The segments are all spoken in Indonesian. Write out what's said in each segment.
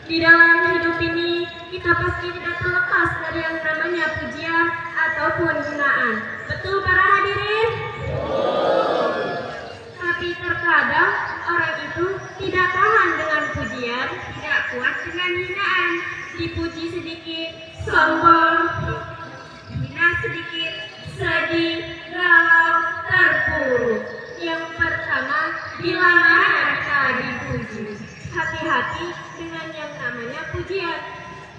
Di dalam hidup ini, kita pasti tidak terlepas dari yang namanya pujian ataupun hinaan. Betul para hadirin? Tapi terkadang orang itu tidak tahan dengan pujian, tidak kuat dengan hinaan. Dipuji sedikit, sombong, hina sedikit, sedih, galau, terpuruk. Yang pertama, bila mana kita dipuji. Hati-hati dengan yang namanya pujian.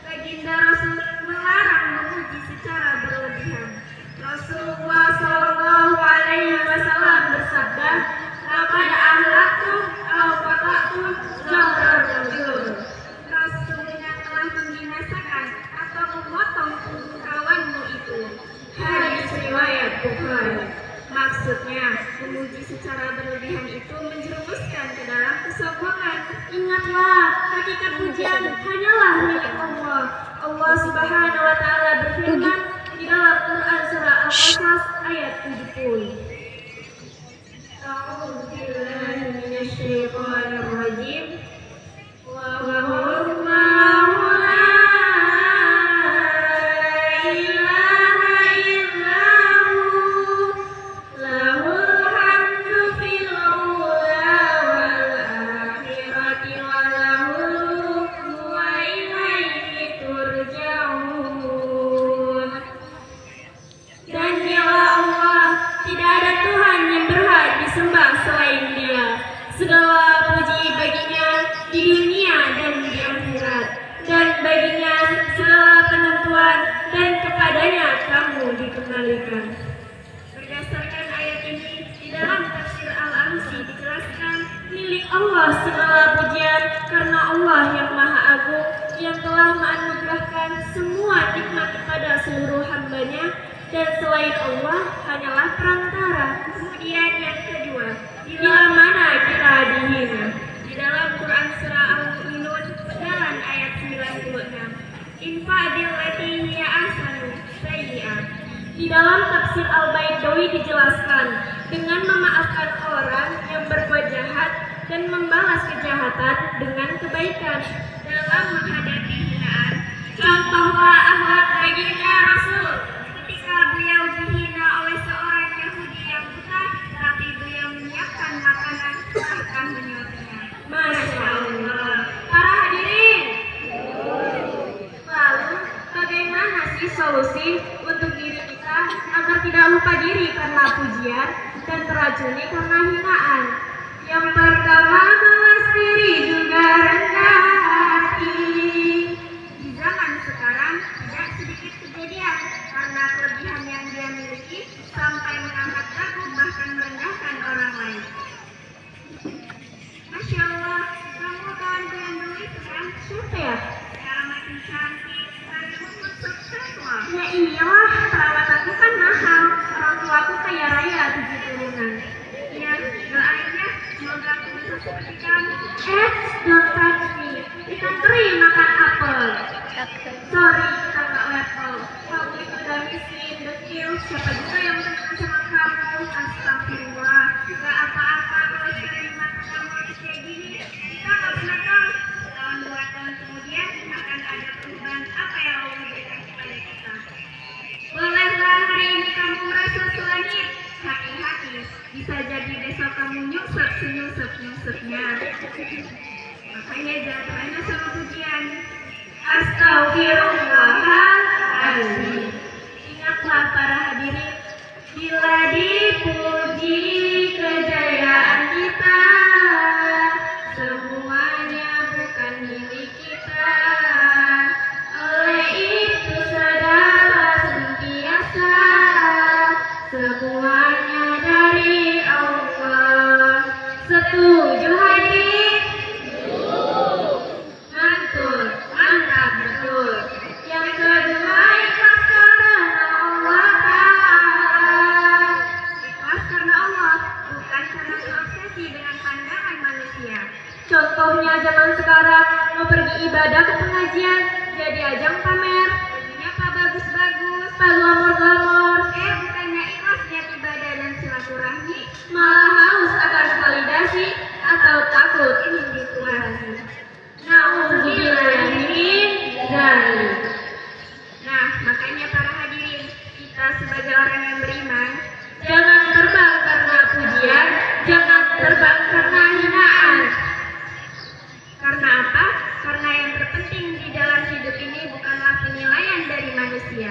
Baginda Rasul melarang memuji secara berlebihan. Rasulullah Shallallahu Alaihi Wasallam bersabda, "Laqad ahlaktum aw qata'tum jamrar rajul." Rasulnya telah membinasakan atau memotong tubuh kawanmu itu. Hadis riwayat Bukhari. Maksudnya, memuji secara berlebihan itu menjerumuskan ke dalam kesombongan. Ingatlah, hakikat pujian hanyalah milik Allah. Allah Subhanahu wa Ta'ala berfirman di dalam Quran surah Al-Qasas ayat 70. A'udzu billahi minasyaitonir rajim. Segala puji baginya di dunia dan di akhirat, dan baginya segala penentuan, dan kepadanya kamu dikembalikan. Berdasarkan ayat ini, di dalam tafsir Al-Amsi dijelaskan milik Allah segala pujian karena Allah yang Maha Agung yang telah menganugerahkan semua nikmat kepada seluruh hambanya, dan selain Allah hanyalah perantara. Kemudian yang kedua, bila mana kita dihina. Di dalam Quran surah Al-Mu'minun dalam ayat 96. Infa'dil lati hiya ahsanu sayyi'ah. Di dalam tafsir Al-Baidawi dijelaskan dengan memaafkan orang yang berbuat jahat dan membalas kejahatan dengan kebaikan dalam menghadapi hinaan. Contohlah akhlak baginda Rasul ketika beliau dihina oleh seorang Yahudi yang buta, tapi beliau menyiapkan makanan bahkan menyuapnya. Masya Allah. Para hadirin, lalu bagaimana sih solusi untuk diri kita agar tidak lupa diri karena pujian dan teracuni karena hinaan? Yang pertama, mawas diri juga rendah hati. Di zaman sekarang tidak sedikit kejadian karena kelebihan yang dia miliki sampai mengangkat dagu bahkan merendahkan orang lain. Masya Allah, kamu kawanku yang dulu itu kan? Siapa ya? Sekarang makin cantik, rambutmu sukses loh. Ya iyalah, perawatanku kan mahal. Orang tuaku kaya raya 7 turunan. Ya, doainnya semoga aku bisa seperti kamu. Don't touch me. Ikan teri makan apel. Sorry, kita nggak level. Kamu itu udah miskin, dekil. Siapa juga yang menang sama kamu? Astagfirullah. Gak apa-apa kalau sekali mata kamu kayak gini. Kita nggak pernah tahu. Tahun 2 tahun kemudian akan ada perubahan apa yang Allah berikan kepada kita. Bolehlah hari ini kamu merasa selangit. Hati-hati, bisa jadi besok kamu nyusap senyusap-nyusapnya. Makanya jangan tanya sama pujian. Astagfirullahaladzim. Ingatlah para hadirin, bila dipuji kejayaan kita, semuanya bukan milik kita. Oleh itu sadarlah sentiasa, semuanya dari Allah. Setuju hadirin? Mantul, mantap betul. Yang kedua, ikhlas karena Allah Ta'ala. Ikhlas karena Allah, bukan karena terobsesi dengan pandangan manusia. Contohnya zaman sekarang mau pergi ibadah ke pengajian, jadi ajang pamer. Bajunya pak bagus-bagus, pak glamor-glamor. Bukannya ikhlas niat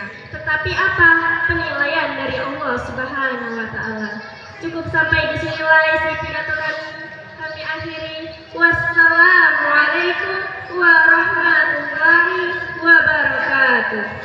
dunia. Tetapi apa penilaian dari Allah Subhanahu wa taala? Cukup sampai di sini isi pidato kami akhiri. Wassalamualaikum warahmatullahi wabarakatuh.